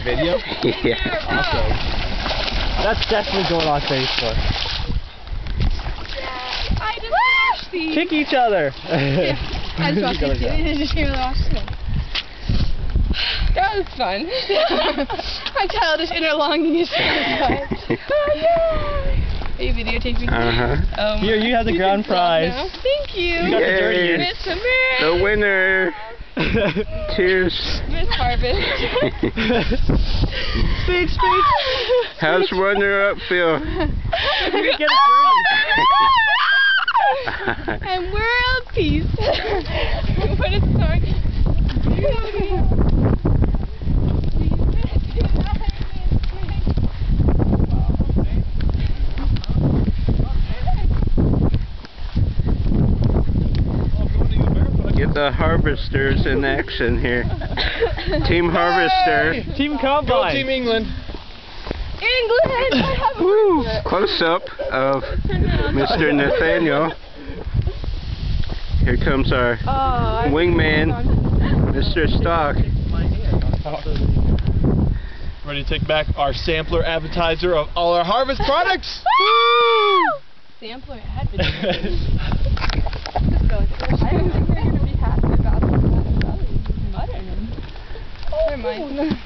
video? Yeah. Awesome. That's definitely going on Facebook. I just watched these. Kick each other. Yeah, I just watched these too. I just really watched them. That was fun. My childish inner longing is satisfied. Oh no! Are you videotaping me? Uh-huh. Here, you have the grand prize. Now. Thank you. You got the dirty. Miss Amir. The winner. Cheers. Miss Harvest. Speech. How's runner-up feel? You get it And world peace. What a story. Get the harvesters in action here. Team Harvester. Team Combine. Go Team England. England! I have a Woo! Close up of Mr. Nathaniel. Here comes our wingman, Mr. Stock. Ready to take back our sampler appetizer of all our harvest products? Sampler advertising. I don't think they're going to be happy about the muttering. Never mind.